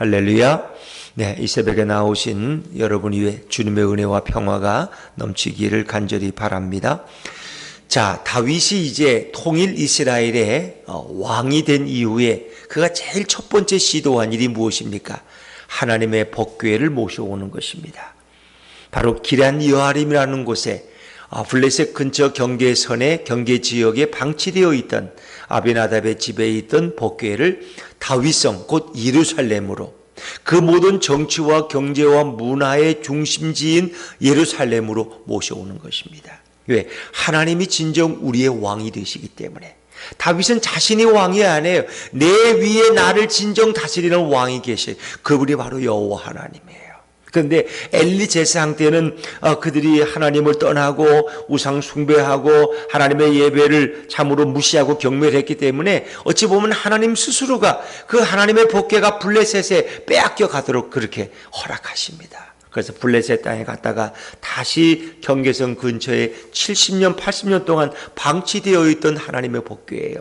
할렐루야. 네, 이 새벽에 나오신 여러분 위에 주님의 은혜와 평화가 넘치기를 간절히 바랍니다. 자, 다윗이 이제 통일 이스라엘의 왕이 된 이후에 그가 제일 첫 번째 시도한 일이 무엇입니까? 하나님의 법궤를 모셔오는 것입니다. 바로 기럇 여아림이라는 곳에 블레셋 근처 경계선의 경계 지역에 방치되어 있던 아비나답의 집에 있던 법궤를 다윗성 곧 예루살렘으로, 그 모든 정치와 경제와 문화의 중심지인 예루살렘으로 모셔오는 것입니다. 왜? 하나님이 진정 우리의 왕이 되시기 때문에. 다윗은 자신이 왕이 아니에요. 내 위에 나를 진정 다스리는 왕이 계셔요. 그분이 바로 여호와 하나님이에요. 그런데 엘리 제사장 때는 그들이 하나님을 떠나고 우상 숭배하고 하나님의 예배를 참으로 무시하고 경멸했기 때문에 어찌 보면 하나님 스스로가 그 하나님의 법궤가 블레셋에 빼앗겨 가도록 그렇게 허락하십니다. 그래서 블레셋 땅에 갔다가 다시 경계선 근처에 70년 80년 동안 방치되어 있던 하나님의 법궤예요.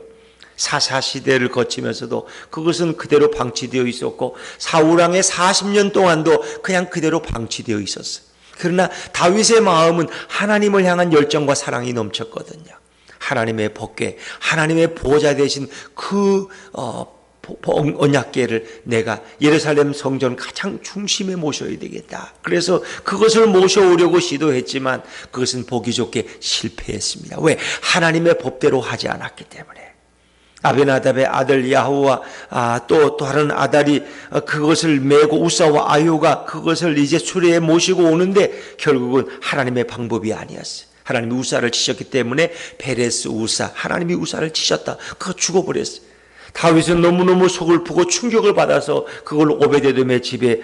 사사시대를 거치면서도 그것은 그대로 방치되어 있었고 사울왕의 40년 동안도 그냥 그대로 방치되어 있었어요. 그러나 다윗의 마음은 하나님을 향한 열정과 사랑이 넘쳤거든요. 하나님의 법궤, 하나님의 보호자 되신 그 언약궤를 내가 예루살렘 성전 가장 중심에 모셔야 되겠다. 그래서 그것을 모셔오려고 시도했지만 그것은 보기 좋게 실패했습니다. 왜? 하나님의 법대로 하지 않았기 때문에. 아비나답의 아들 야후와 또 다른 아들이 그것을 메고 우사와 아유가 그것을 이제 수레에 모시고 오는데 결국은 하나님의 방법이 아니었어요. 하나님이 우사를 치셨기 때문에 베레스 우사, 하나님이 우사를 치셨다. 그거 죽어버렸어요. 다윗은 너무너무 서글프고 충격을 받아서 그걸 오베데돔의 집에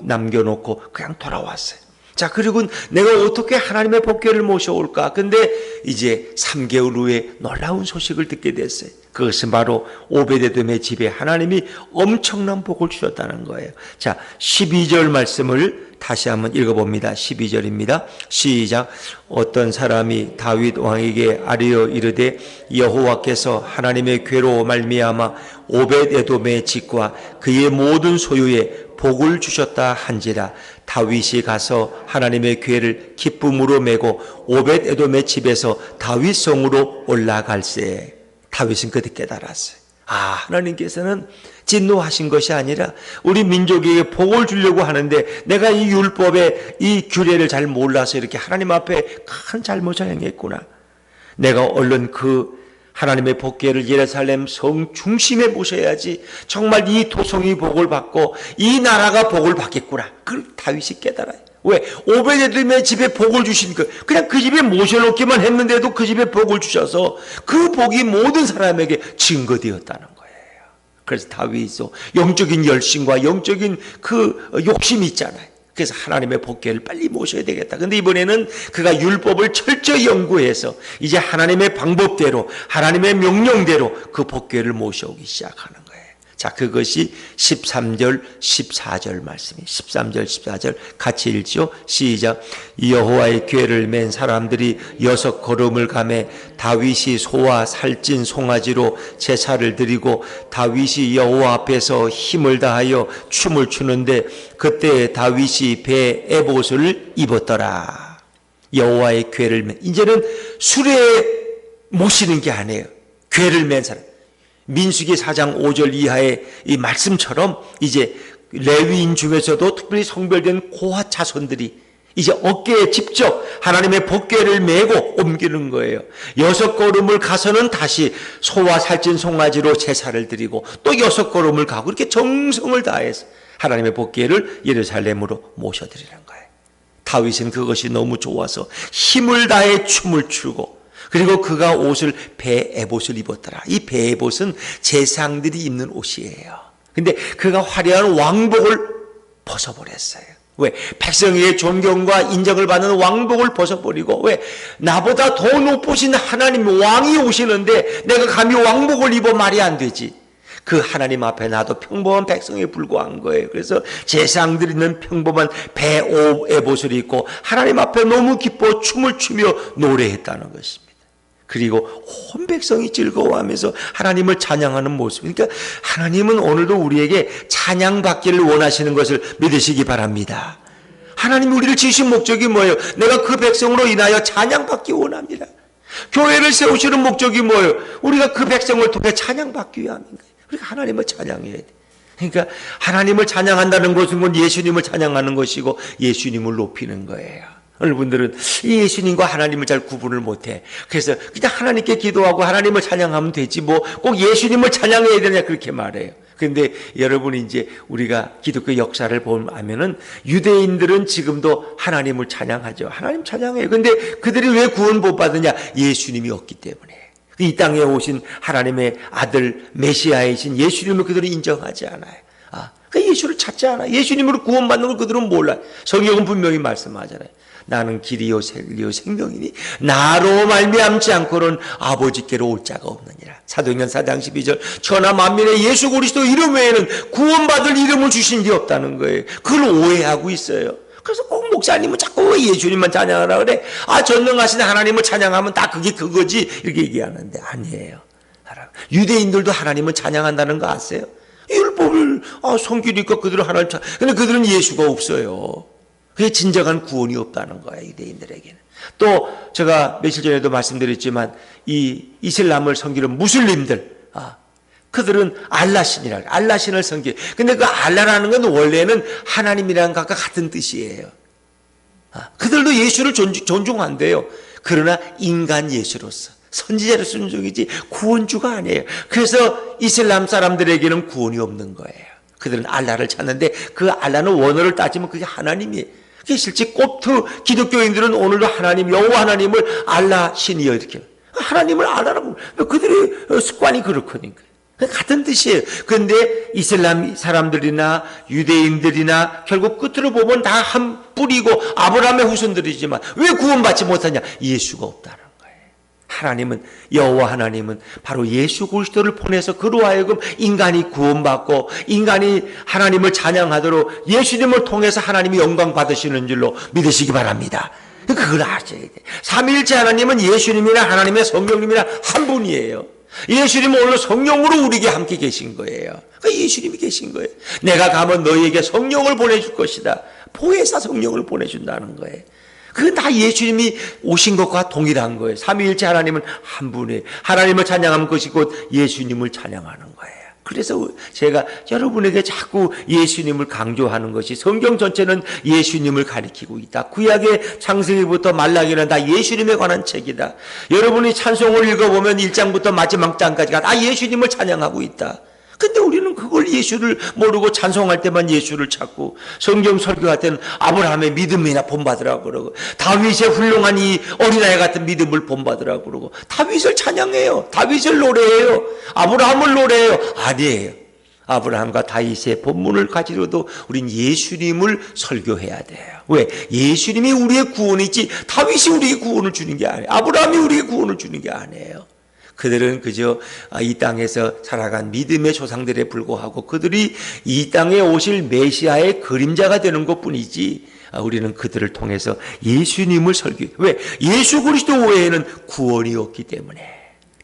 남겨놓고 그냥 돌아왔어요. 자, 그리고 내가 어떻게 하나님의 법궤를 모셔올까? 근데 이제 3개월 후에 놀라운 소식을 듣게 됐어요. 그것은 바로 오베데돔의 집에 하나님이 엄청난 복을 주셨다는 거예요. 자, 12절 말씀을 다시 한번 읽어봅니다. 12절입니다. 시작. 어떤 사람이 다윗 왕에게 아뢰어 이르되 여호와께서 하나님의 궤로 말미암아 오벳에돔의 집과 그의 모든 소유에 복을 주셨다 한지라. 다윗이 가서 하나님의 궤를 기쁨으로 메고 오벳에돔의 집에서 다윗 성으로 올라갈세. 다윗은 그때 깨달았어요. 하나님께서는 진노하신 것이 아니라 우리 민족에게 복을 주려고 하는데 내가 이 율법의 이 규례를 잘 몰라서 이렇게 하나님 앞에 큰 잘못을 행했구나. 내가 얼른 그 하나님의 법궤를 예루살렘 성 중심에 모셔야지 정말 이 도성이 복을 받고 이 나라가 복을 받겠구나. 그걸 다윗이 깨달아요. 왜? 오베데돔의 집에 복을 주시니까 그냥 그 집에 모셔놓기만 했는데도 그 집에 복을 주셔서 그 복이 모든 사람에게 증거되었다는 거예요. 그래서 다윗도 영적인 열심과 영적인 그 욕심이 있잖아요. 그래서 하나님의 법궤를 빨리 모셔야 되겠다. 근데 이번에는 그가 율법을 철저히 연구해서 이제 하나님의 방법대로 하나님의 명령대로 그 법궤를 모셔오기 시작하는 거예요. 자, 그것이 13절 14절 말씀이에요. 13절 14절 같이 읽죠. 시작. 여호와의 궤를 맨 사람들이 6걸음을 가매 다윗이 소와 살찐 송아지로 제사를 드리고 다윗이 여호와 앞에서 힘을 다하여 춤을 추는데 그때 다윗이 배 에봇을 입었더라. 여호와의 궤를 맨, 이제는 수레에 모시는 게 아니에요. 궤를 맨 사람. 민수기 4장 5절 이하의 이 말씀처럼 이제 레위인 중에서도 특별히 성별된 고핫 자손들이 이제 어깨에 직접 하나님의 법궤를 메고 옮기는 거예요. 6걸음을 가서는 다시 소와 살찐 송아지로 제사를 드리고 또 6걸음을 가고 이렇게 정성을 다해서 하나님의 법궤를 예루살렘으로 모셔드리는 거예요. 다윗은 그것이 너무 좋아서 힘을 다해 춤을 추고 그리고 그가 옷을 배 에봇을 입었더라. 이 배 에봇은 제사장들이 입는 옷이에요. 근데 그가 화려한 왕복을 벗어버렸어요. 왜? 백성의 존경과 인정을 받는 왕복을 벗어버리고, 왜? 나보다 더 높으신 하나님 왕이 오시는데 내가 감히 왕복을 입어 말이 안 되지. 그 하나님 앞에 나도 평범한 백성에 불과한 거예요. 그래서 제사장들이 있는 평범한 배 에봇을 입고 하나님 앞에 너무 기뻐 춤을 추며 노래했다는 것입니다. 그리고 온 백성이 즐거워하면서 하나님을 찬양하는 모습. 그러니까 하나님은 오늘도 우리에게 찬양받기를 원하시는 것을 믿으시기 바랍니다. 하나님이 우리를 지으신 목적이 뭐예요? 내가 그 백성으로 인하여 찬양받기 원합니다. 교회를 세우시는 목적이 뭐예요? 우리가 그 백성을 통해 찬양받기 위함인 거예요. 우리가 하나님을 찬양해야 돼. 그러니까 하나님을 찬양한다는 것은 예수님을 찬양하는 것이고 예수님을 높이는 거예요. 여러분들은 이 예수님과 하나님을 잘 구분을 못해. 그래서 그냥 하나님께 기도하고 하나님을 찬양하면 되지 뭐 꼭 예수님을 찬양해야 되냐 그렇게 말해요. 그런데 여러분이 이제 우리가 기독교 역사를 보면은 유대인들은 지금도 하나님을 찬양하죠. 하나님 찬양해요. 그런데 그들이 왜 구원 못 받느냐? 예수님이 없기 때문에. 이 땅에 오신 하나님의 아들 메시아이신 예수님을 그들은 인정하지 않아요. 그러니까 예수를 찾지 않아. 예수님으로 구원받는 걸 그들은 몰라요. 성경은 분명히 말씀하잖아요. 나는 길이요 진리요 생명이니 나로 말미암지 않고는 아버지께로 올 자가 없느니라. 사도행전 4장 12절 천하 만민의 예수 그리스도 이름 외에는 구원받을 이름을 주신 게 없다는 거예요. 그걸 오해하고 있어요. 그래서 꼭 목사님은 자꾸 왜 예수님만 찬양하라 그래? 전능하신 하나님을 찬양하면 다 그게 그거지 이렇게 얘기하는데 아니에요. 유대인들도 하나님을 찬양한다는 거 아세요? 율법을 섬기니까 그들은 하나님 근데 그들은 예수가 없어요. 그게 진정한 구원이 없다는 거예요, 유대인들에게는. 또 제가 며칠 전에도 말씀드렸지만 이 이슬람을 섬기는 무슬림들, 그들은 알라신이라 알라신을 섬겨요. 근데 그 알라라는 건 원래는 하나님이라는 것과 같은 뜻이에요. 그들도 예수를 존중한대요. 그러나 인간 예수로서 선지자로 순종이지 구원주가 아니에요. 그래서 이슬람 사람들에게는 구원이 없는 거예요. 그들은 알라를 찾는데 그 알라는 원어를 따지면 그게 하나님이에요. 그게 실제 꼽트 기독교인들은 오늘도 하나님 여호와 하나님을 알라 신이여 이렇게 하나님을 알라라고 그들의 습관이 그렇거든요. 같은 뜻이에요. 그런데 이슬람 사람들이나 유대인들이나 결국 끝으로 보면 다 한 뿌리고 아브라함의 후손들이지만 왜 구원받지 못하냐? 예수가 없다는 거예요. 하나님은 여호와 하나님은 바로 예수 그리스도를 보내서 그로 하여금 인간이 구원받고 인간이 하나님을 찬양하도록 예수님을 통해서 하나님이 영광 받으시는 줄로 믿으시기 바랍니다. 그걸 아셔야 돼요. 삼위일체 하나님은 예수님이나 하나님의 성령님이나 한 분이에요. 예수님은 오늘 성령으로 우리에게 함께 계신 거예요. 그러니까 예수님이 계신 거예요. 내가 가면 너희에게 성령을 보내줄 것이다. 보혜사 성령을 보내준다는 거예요. 그건 다 예수님이 오신 것과 동일한 거예요. 삼위일체 하나님은 한 분이에요. 하나님을 찬양하는 것이 곧 예수님을 찬양하는 거예요. 그래서 제가 여러분에게 자꾸 예수님을 강조하는 것이 성경 전체는 예수님을 가리키고 있다. 구약의 창세기부터 말라기는 다 예수님에 관한 책이다. 여러분이 찬송을 읽어보면 1장부터 마지막 장까지가 다 예수님을 찬양하고 있다. 근데 우리는 그걸 예수를 모르고 찬송할 때만 예수를 찾고 성경 설교할 때는 아브라함의 믿음이나 본받으라고 그러고 다윗의 훌륭한 이 어린아이 같은 믿음을 본받으라고 그러고 다윗을 찬양해요. 다윗을 노래해요. 아브라함을 노래해요. 아니에요. 아브라함과 다윗의 본문을 가지고도 우린 예수님을 설교해야 돼요. 왜? 예수님이 우리의 구원이지 다윗이 우리에게 구원을 주는 게 아니에요. 아브라함이 우리에게 구원을 주는 게 아니에요. 그들은 그저 이 땅에서 살아간 믿음의 조상들에 불과하고 그들이 이 땅에 오실 메시아의 그림자가 되는 것뿐이지 우리는 그들을 통해서 예수님을 설교해요. 왜? 예수 그리스도 외에는 구원이 없기 때문에.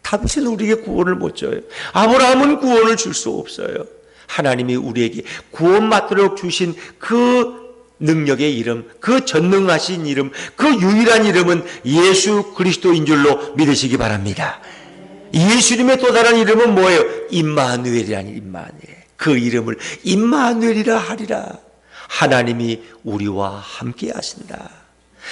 다윗은 우리에게 구원을 못 줘요. 아브라함은 구원을 줄 수 없어요. 하나님이 우리에게 구원 받도록 주신 그 능력의 이름, 그 전능하신 이름, 그 유일한 이름은 예수 그리스도인 줄로 믿으시기 바랍니다. 예수님의 또 다른 이름은 뭐예요? 임마누엘이라는 임마누엘. 그 이름을 임마누엘이라 하리라. 하나님이 우리와 함께 하신다.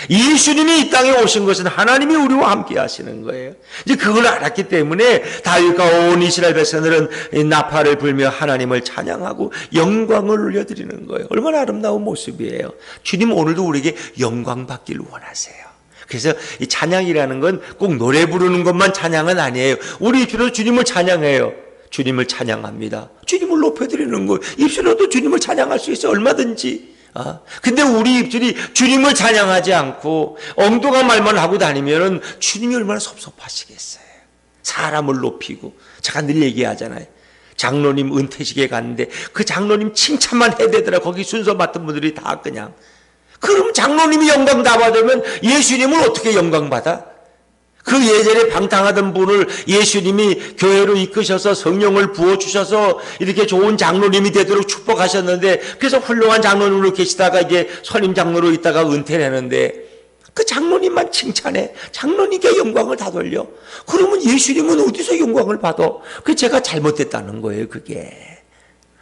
예수님이 이 땅에 오신 것은 하나님이 우리와 함께 하시는 거예요. 이제 그걸 알았기 때문에 다윗과 온 이스라엘 백성들은 나팔을 불며 하나님을 찬양하고 영광을 올려드리는 거예요. 얼마나 아름다운 모습이에요. 주님 오늘도 우리에게 영광 받기를 원하세요. 그래서 이 찬양이라는 건 꼭 노래 부르는 것만 찬양은 아니에요. 우리 입술로 주님을 찬양해요. 주님을 찬양합니다. 주님을 높여드리는 거예요. 입술로도 주님을 찬양할 수 있어요. 얼마든지. 근데 우리 입술이 주님을 찬양하지 않고 엉뚱한 말만 하고 다니면 주님이 얼마나 섭섭하시겠어요. 사람을 높이고 제가 늘 얘기하잖아요. 장로님 은퇴식에 갔는데 그 장로님 칭찬만 해대더라. 거기 순서 맡은 분들이 다 그냥. 그럼 장로님이 영광 다 받으면 예수님은 어떻게 영광 받아? 그 예전에 방탕하던 분을 예수님이 교회로 이끄셔서 성령을 부어주셔서 이렇게 좋은 장로님이 되도록 축복하셨는데, 그래서 훌륭한 장로님으로 계시다가 이제 선임 장로로 있다가 은퇴를 했는데, 그 장로님만 칭찬해. 장로님께 영광을 다 돌려. 그러면 예수님은 어디서 영광을 받아? 그게 제가 잘못됐다는 거예요, 그게.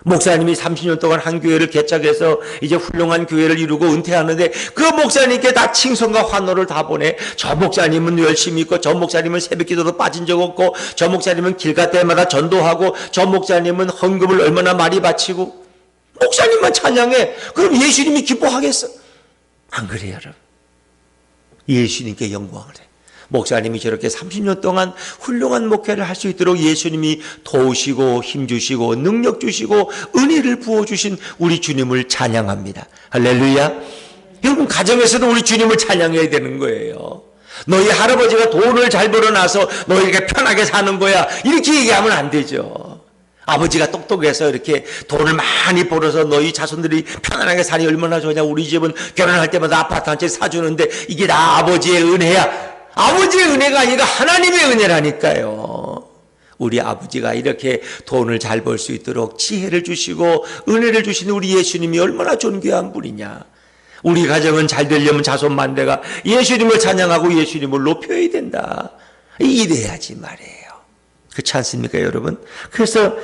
목사님이 30년 동안 한 교회를 개척해서 이제 훌륭한 교회를 이루고 은퇴하는데, 그 목사님께 다 칭송과 환호를 다 보내. 저 목사님은 열심히 있고, 저 목사님은 새벽기도도 빠진 적 없고, 저 목사님은 길 갈 때마다 전도하고, 저 목사님은 헌금을 얼마나 많이 바치고. 목사님만 찬양해. 그럼 예수님이 기뻐하겠어? 안 그래요, 여러분? 예수님께 영광을 해. 목사님이 저렇게 30년 동안 훌륭한 목회를 할 수 있도록 예수님이 도우시고 힘주시고 능력 주시고 은혜를 부어주신 우리 주님을 찬양합니다. 할렐루야. 여러분, 가정에서도 우리 주님을 찬양해야 되는 거예요. 너희 할아버지가 돈을 잘 벌어놔서 너희가 편하게 사는 거야, 이렇게 얘기하면 안 되죠. 아버지가 똑똑해서 이렇게 돈을 많이 벌어서 너희 자손들이 편안하게 사니 얼마나 좋냐. 우리 집은 결혼할 때마다 아파트 한 채 사주는데 이게 다 아버지의 은혜야. 아버지의 은혜가 아니라 하나님의 은혜라니까요. 우리 아버지가 이렇게 돈을 잘 벌 수 있도록 지혜를 주시고 은혜를 주시는 우리 예수님이 얼마나 존귀한 분이냐. 우리 가정은 잘 되려면 자손 만대가 예수님을 찬양하고 예수님을 높여야 된다. 이래야지 말이에요. 그렇지 않습니까, 여러분? 그래서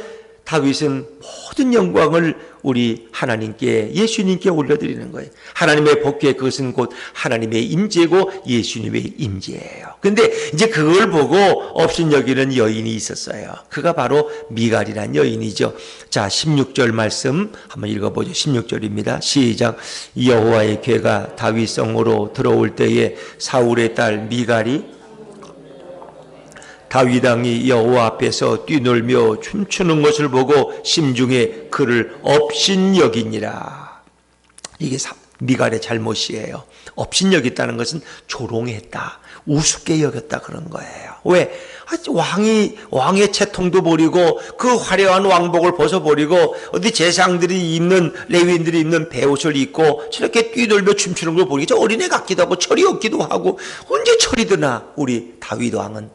다윗은 모든 영광을 우리 하나님께, 예수님께 올려드리는 거예요. 하나님의 복귀의 그것은 곧 하나님의 임재고 예수님의 임재예요. 근데 이제 그걸 보고 업신여기는 여인이 있었어요. 그가 바로 미갈이란 여인이죠. 자, 16절 말씀 한번 읽어보죠. 16절입니다. 시작. 여호와의 궤가 다윗 성으로 들어올 때에 사울의 딸 미갈이 다윗 왕이 여호와 앞에서 뛰놀며 춤추는 것을 보고 심중에 그를 업신여기니라. 이게 미갈의 잘못이에요. 업신여겼다는 것은 조롱했다, 우습게 여겼다 그런 거예요. 왜? 왕의 채통도 버리고 그 화려한 왕복을 벗어버리고 어디 제사장들이 입는, 레위인들이 입는 베옷을 입고 저렇게 뛰놀며 춤추는 걸 보니 저 어린애 같기도 하고 철이 없기도 하고 언제 철이 드나 우리 다윗 왕은,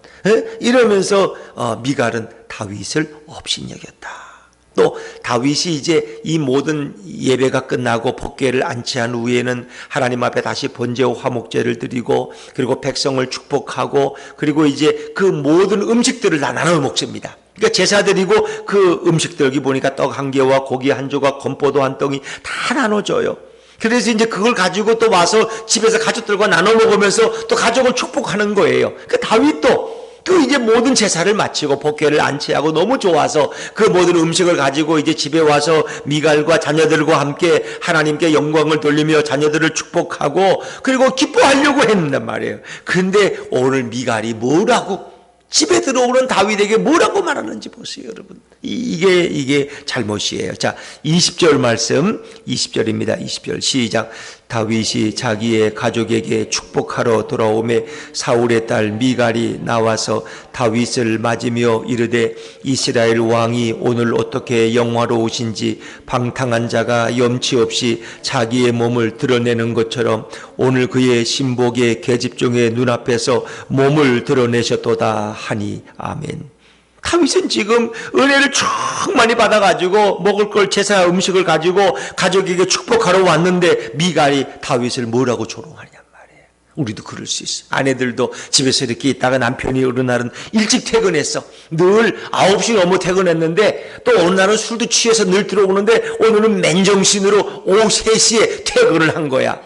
이러면서 미갈은 다윗을 업신여겼다. 또 다윗이 이제 이 모든 예배가 끝나고 법궤를 안치한 후에는 하나님 앞에 다시 번제와 화목제를 드리고 그리고 백성을 축복하고 그리고 이제 그 모든 음식들을 다 나눠 먹습니다. 그러니까 제사 드리고 그 음식들, 여기 보니까 떡 한 개와 고기 한 조각, 건포도 한 덩이 다 나눠줘요. 그래서 이제 그걸 가지고 또 와서 집에서 가족들과 나눠 먹으면서 또 가족을 축복하는 거예요. 그 다윗도 그 이제 모든 제사를 마치고 법궤를 안치하고 너무 좋아서 그 모든 음식을 가지고 이제 집에 와서 미갈과 자녀들과 함께 하나님께 영광을 돌리며 자녀들을 축복하고 그리고 기뻐하려고 했단 말이에요. 근데 오늘 미갈이 뭐라고 집에 들어오는 다윗에게 뭐라고 말하는지 보세요, 여러분. 이게 잘못이에요. 자, 20절 말씀, 20절입니다. 20절 시작. 다윗이 자기의 가족에게 축복하러 돌아오매 사울의 딸 미갈이 나와서 다윗을 맞으며 이르되 이스라엘 왕이 오늘 어떻게 영화로우신지 방탕한 자가 염치 없이 자기의 몸을 드러내는 것처럼 오늘 그의 신복의 계집종의 눈앞에서 몸을 드러내셨도다 하니 아멘. 다윗은 지금 은혜를 충만히 받아가지고 먹을 걸 제사 음식을 가지고 가족에게 축복하러 왔는데 미갈이 다윗을 뭐라고 조롱하냐 말이에요. 우리도 그럴 수 있어요. 아내들도 집에서 이렇게 있다가 남편이 어느 날은 일찍 퇴근했어. 늘 9시 넘어 퇴근했는데 또 어느 날은 술도 취해서 늘 들어오는데 오늘은 맨정신으로 오후 3시에 퇴근을 한 거야.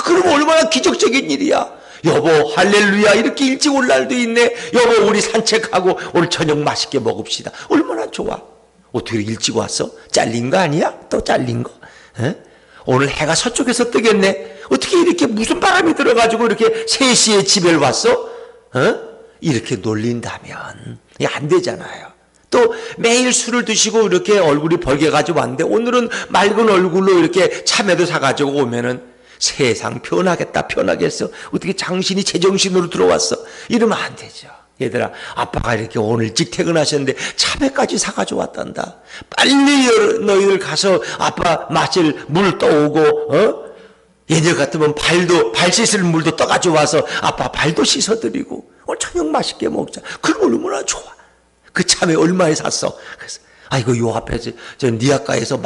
그럼 얼마나 기적적인 일이야. 여보 할렐루야, 이렇게 일찍 올 날도 있네. 여보 우리 산책하고 오늘 저녁 맛있게 먹읍시다. 얼마나 좋아. 어떻게 일찍 왔어? 잘린 거 아니야? 또 잘린 거? 오늘 해가 서쪽에서 뜨겠네. 어떻게 이렇게 무슨 바람이 들어가지고 이렇게 3시에 집에 왔어? 이렇게 놀린다면 안 되잖아요. 또 매일 술을 드시고 이렇게 얼굴이 벌게가지고 왔는데 오늘은 맑은 얼굴로 이렇게 참외도 사가지고 오면은 세상 편하겠다, 편하겠어. 어떻게 당신이 제정신으로 들어왔어? 이러면 안 되죠. 얘들아, 아빠가 이렇게 오늘 일찍 퇴근하셨는데 참외까지 사가지고 왔단다. 빨리 너희들 가서 아빠 마실 물 떠오고, 얘들 같으면 발 씻을 물도 떠가지고 와서 아빠 발도 씻어드리고, 오늘 저녁 맛있게 먹자. 그럼 얼마나 좋아. 그 참외 얼마에 샀어? 그래서 아이고 요 앞에서 저 니아가에서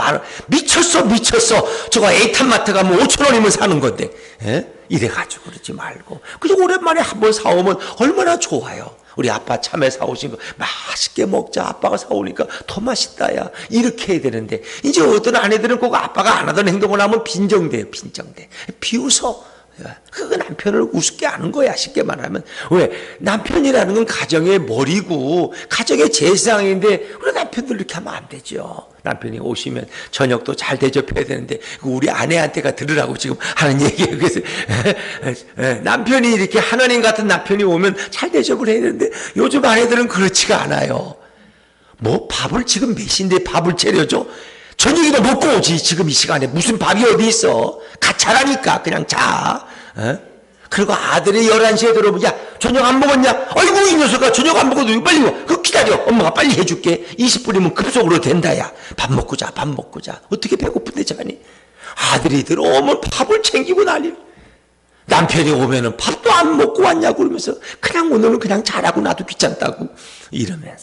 미쳤어. 저거 에이탄마트 가면 5,000원이면 사는 건데. 예? 이래가지고 그러지 말고 그저 오랜만에 한번 사오면 얼마나 좋아요. 우리 아빠 참외 사오신 거 맛있게 먹자. 아빠가 사오니까 더 맛있다 야. 이렇게 해야 되는데 이제 어떤 아내들은 꼭 아빠가 안 하던 행동을 하면 빈정돼. 비웃어. 그 남편을 우습게 하는 거야. 쉽게 말하면. 왜? 남편이라는 건 가정의 머리고 가정의 재상인데 우리 남편들 이렇게 하면 안 되죠. 남편이 오시면 저녁도 잘 대접해야 되는데 우리 아내한테가 들으라고 지금 하는 얘기예요. 그래서 남편이 이렇게 하나님 같은 남편이 오면 잘 대접을 해야 되는데 요즘 아내들은 그렇지가 않아요. 뭐 밥을 지금 몇 시인데 밥을 차려줘? 저녁이나 먹고 오지. 지금 이 시간에 무슨 밥이 어디 있어. 가차라니까 그냥 자. 그리고 아들이 11시에 들어오면 야 저녁 안 먹었냐? 아이고 이 녀석아 저녁 안 먹어도 빨리 와. 그거 기다려. 엄마가 빨리 해줄게. 20분이면 급속으로 된다 야. 밥 먹고 자. 어떻게 배고픈데 자니? 아들이 들어오면 밥을 챙기고 난리. 남편이 오면은 밥도 안 먹고 왔냐고 그러면서 그냥 오늘은 그냥 자라고 나도 귀찮다고 이러면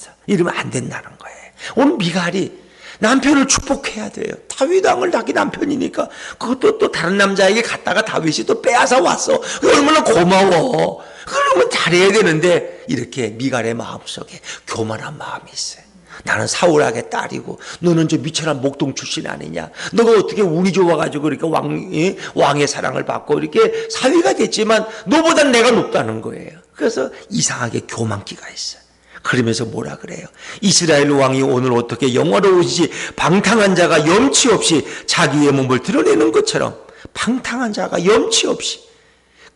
안 된다는 거예요. 오늘 미갈이 남편을 축복해야 돼요. 다윗 왕을 낳기 남편이니까 그것도 또 다른 남자에게 갔다가 다윗이 또 빼앗아 왔어. 얼마나 고마워. 그러면 잘해야 되는데 이렇게 미갈의 마음속에 교만한 마음이 있어요. 나는 사울에게 딸이고 너는 저 미천한 목동 출신 아니냐. 너가 어떻게 운이 좋아가지고 이렇게 왕의 사랑을 받고 이렇게 사위가 됐지만 너보단 내가 높다는 거예요. 그래서 이상하게 교만기가 있어요. 그러면서 뭐라 그래요? 이스라엘 왕이 오늘 어떻게 영화로우시지 방탕한 자가 염치 없이 자기의 몸을 드러내는 것처럼 방탕한 자가 염치 없이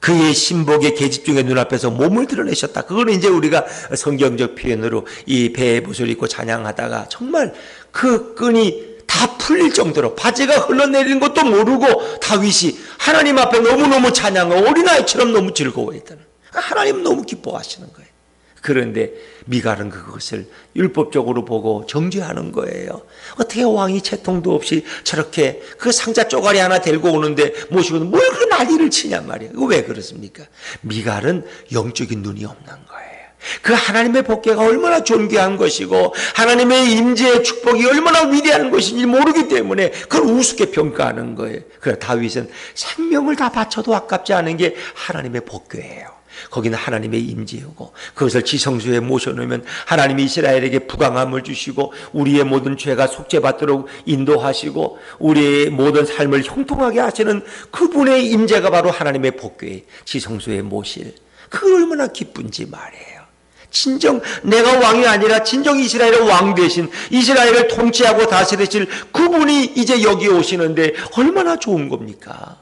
그의 신복의 계집 중에 눈앞에서 몸을 드러내셨다. 그거는 이제 우리가 성경적 표현으로 이 배에 붓을 입고 찬양하다가 정말 그 끈이 다 풀릴 정도로 바지가 흘러내리는 것도 모르고 다윗이 하나님 앞에 너무너무 찬양하고 어린아이처럼 너무 즐거워했다는. 하나님 너무 기뻐하시는 거예요. 그런데 미갈은 그것을 율법적으로 보고 정죄하는 거예요. 어떻게 왕이 채통도 없이 저렇게 그 상자 쪼가리 하나 들고 오는데 모시고 뭘 그 난리를 치냔 말이에요. 이거 왜 그렇습니까? 미갈은 영적인 눈이 없는 거예요. 그 하나님의 복계가 얼마나 존귀한 것이고 하나님의 임재의 축복이 얼마나 위대한 것인지 모르기 때문에 그걸 우습게 평가하는 거예요. 그래서 다윗은 생명을 다 바쳐도 아깝지 않은 게 하나님의 복궤예요. 거기는 하나님의 임재이고 그것을 지성소에 모셔놓으면 하나님이 이스라엘에게 부강함을 주시고 우리의 모든 죄가 속죄받도록 인도하시고 우리의 모든 삶을 형통하게 하시는 그분의 임재가 바로 하나님의 복궤 지성소에 모실 그 얼마나 기쁜지 말이에요. 진정 내가 왕이 아니라 진정 이스라엘의 왕 되신 이스라엘을 통치하고 다스리실 그분이 이제 여기 오시는데 얼마나 좋은 겁니까?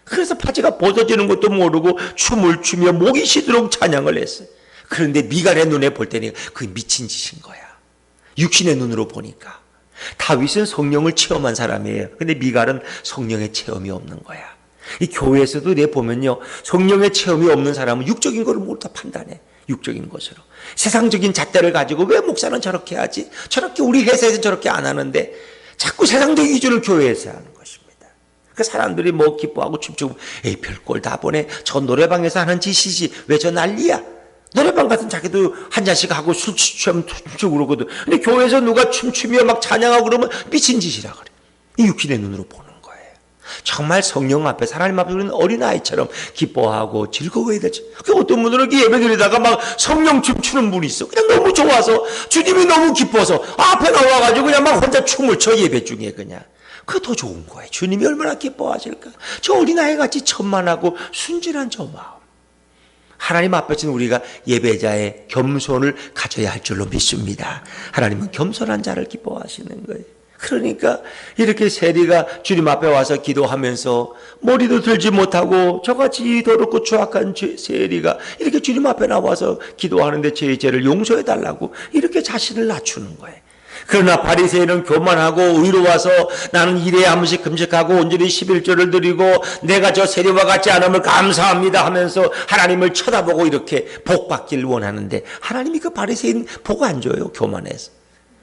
그래서 바지가 벗어지는 것도 모르고 춤을 추며 목이 쉬도록 찬양을 했어요. 그런데 미갈의 눈에 볼 때는 그게 미친 짓인 거야. 육신의 눈으로 보니까. 다윗은 성령을 체험한 사람이에요. 근데 미갈은 성령의 체험이 없는 거야. 이 교회에서도 내 보면요, 성령의 체험이 없는 사람은 육적인 거를 모두 다 판단해. 육적인 것으로. 세상적인 잣대를 가지고 왜 목사는 저렇게 하지? 저렇게 우리 회사에서는 저렇게 안 하는데 자꾸 세상적인 기준을 교회에서 하는 것입니다. 그 사람들이 뭐 기뻐하고 춤추고 에이 별꼴 다 보네. 저 노래방에서 하는 짓이지 왜 저 난리야. 노래방 같은 자기도 한 잔씩 하고 술 취하면 춤추고 그러거든. 근데 교회에서 누가 춤추며 막 찬양하고 그러면 미친 짓이라 그래. 이 육신의 눈으로 보는 거예요. 정말 성령 앞에 하나님 앞에 우리는 어린아이처럼 기뻐하고 즐거워야 되죠. 어떤 분들은 예배 드리다가 막 성령 춤추는 분이 있어. 그냥 너무 좋아서 주님이 너무 기뻐서 앞에 나와가지고 그냥 막 혼자 춤을 춰 예배 중에 그냥. 그게 더 좋은 거예요. 주님이 얼마나 기뻐하실까. 저 어린아이같이 천만하고 순진한 저 마음. 하나님 앞에서는 우리가 예배자의 겸손을 가져야 할 줄로 믿습니다. 하나님은 겸손한 자를 기뻐하시는 거예요. 그러니까 이렇게 세리가 주님 앞에 와서 기도하면서 머리도 들지 못하고 저같이 더럽고 추악한 세리가 이렇게 주님 앞에 나와서 기도하는데 제 죄를 용서해 달라고 이렇게 자신을 낮추는 거예요. 그러나 바리새인은 교만하고 의로워서 나는 일에 한 번씩 금식하고 온전히 11조를 드리고 내가 저 세리와 같지 않음을 감사합니다 하면서 하나님을 쳐다보고 이렇게 복 받길 원하는데 하나님이 그 바리새인 복 안 줘요. 교만해서.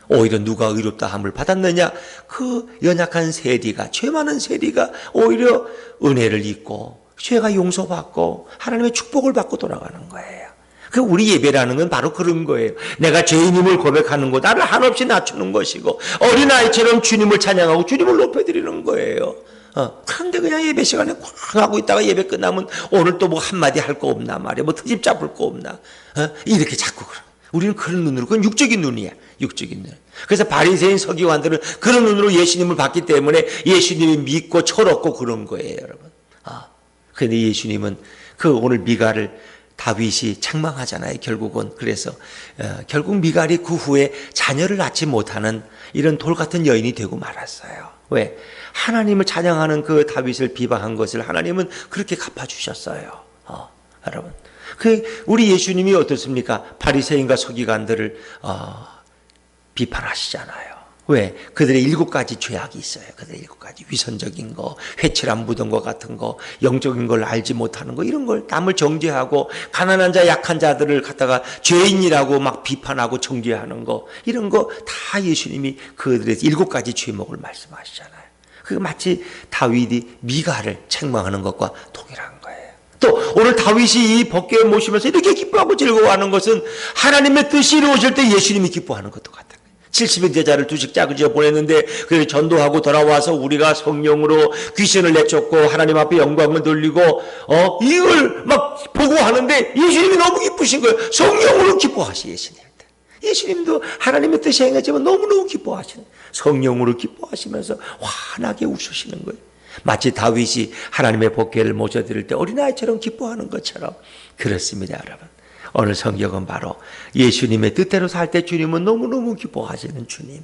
오히려 누가 의롭다 함을 받았느냐? 그 연약한 세리가, 죄 많은 세리가 오히려 은혜를 입고 죄가 용서받고 하나님의 축복을 받고 돌아가는 거예요. 그 우리 예배라는 건 바로 그런 거예요. 내가 죄인임을 고백하는 것, 나를 한없이 낮추는 것이고 어린아이처럼 주님을 찬양하고 주님을 높여드리는 거예요. 그런데 그냥 예배 시간에 꽉 하고 있다가 예배 끝나면 오늘 또 뭐 한마디 할 거 없나 말이야. 뭐 트집 잡을 거 없나. 이렇게 자꾸 그래. 우리는 그런 눈으로, 그건 육적인 눈이야. 육적인 눈. 그래서 바리새인 서기관들은 그런 눈으로 예수님을 봤기 때문에 예수님이 믿고 철없고 그런 거예요, 여러분. 그런데 예수님은 그 오늘 미갈을 다윗이 책망하잖아요, 결국은. 그래서 결국 미갈이 그 후에 자녀를 낳지 못하는 이런 돌 같은 여인이 되고 말았어요. 왜? 하나님을 찬양하는 그 다윗을 비방한 것을 하나님은 그렇게 갚아주셨어요. 여러분. 우리 예수님이 어떻습니까? 바리새인과 서기관들을 비판하시잖아요. 왜? 그들의 7가지 죄악이 있어요. 그들의 7가지. 위선적인 거, 회칠한 묻은 것 같은 거, 영적인 걸 알지 못하는 거, 이런 걸 남을 정죄하고 가난한 자, 약한 자들을 갖다가 죄인이라고 막 비판하고 정죄하는 거, 이런 거 다 예수님이 그들의 7가지 죄목을 말씀하시잖아요. 그 마치 다윗이 미갈을 책망하는 것과 동일한 거예요. 또 오늘 다윗이 이 법궤에 모시면서 이렇게 기뻐하고 즐거워하는 것은 하나님의 뜻이 이루어질 때 예수님이 기뻐하는 것도 같아요. 70인 제자를 두식 짜그지어 보냈는데 그를 전도하고 돌아와서 우리가 성령으로 귀신을 내쫓고 하나님 앞에 영광을 돌리고 이걸 막 보고 하는데 예수님이 너무 기쁘신 거예요. 성령으로 기뻐하시 예수님. 예수님도 하나님의 뜻이 행해지면 너무너무 기뻐하시는, 성령으로 기뻐하시면서 환하게 웃으시는 거예요. 마치 다윗이 하나님의 법궤를 모셔드릴 때 어린아이처럼 기뻐하는 것처럼 그렇습니다, 여러분. 오늘 성경은 바로 예수님의 뜻대로 살 때 주님은 너무너무 기뻐하시는 주님,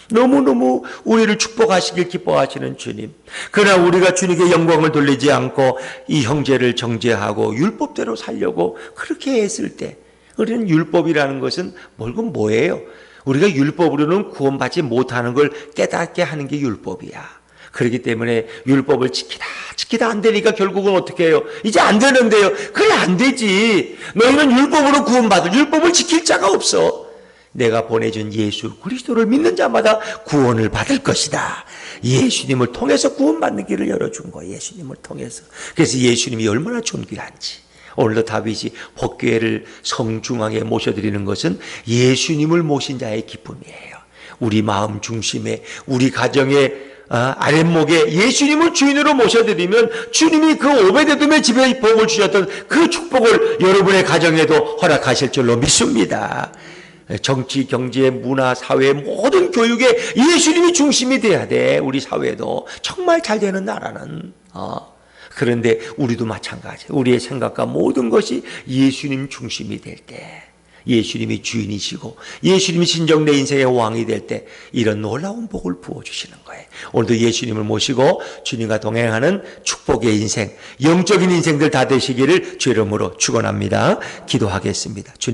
너무너무 우리를 축복하시길 기뻐하시는 주님. 그러나 우리가 주님께 영광을 돌리지 않고 이 형제를 정죄하고 율법대로 살려고 그렇게 했을 때, 우리는 율법이라는 것은 뭐예요? 우리가 율법으로는 구원받지 못하는 걸 깨닫게 하는 게 율법이야. 그렇기 때문에 율법을 지키다 안 되니까 결국은 어떻게 해요? 이제 안 되는데요. 그래, 안 되지. 너희는 율법으로 구원받을, 율법을 지킬 자가 없어. 내가 보내준 예수 그리스도를 믿는 자마다 구원을 받을 것이다. 예수님을 통해서 구원받는 길을 열어준 거예요. 예수님을 통해서. 그래서 예수님이 얼마나 존귀한지. 오늘도 다윗이 법궤를 성중앙에 모셔드리는 것은 예수님을 모신 자의 기쁨이에요. 우리 마음 중심에, 우리 가정의 아랫목에 예수님을 주인으로 모셔드리면 주님이 그 오베데돔의 집에 복을 주셨던 그 축복을 여러분의 가정에도 허락하실 줄로 믿습니다. 정치, 경제, 문화, 사회 모든 교육에 예수님이 중심이 돼야 돼. 우리 사회도 정말 잘 되는 나라는. 그런데 우리도 마찬가지. 우리의 생각과 모든 것이 예수님 중심이 될 때, 예수님이 주인이시고 예수님이 진정 내 인생의 왕이 될 때 이런 놀라운 복을 부어주시는 거예요. 오늘도 예수님을 모시고 주님과 동행하는 축복의 인생, 영적인 인생들 다 되시기를 주 이름으로 축원합니다. 기도하겠습니다.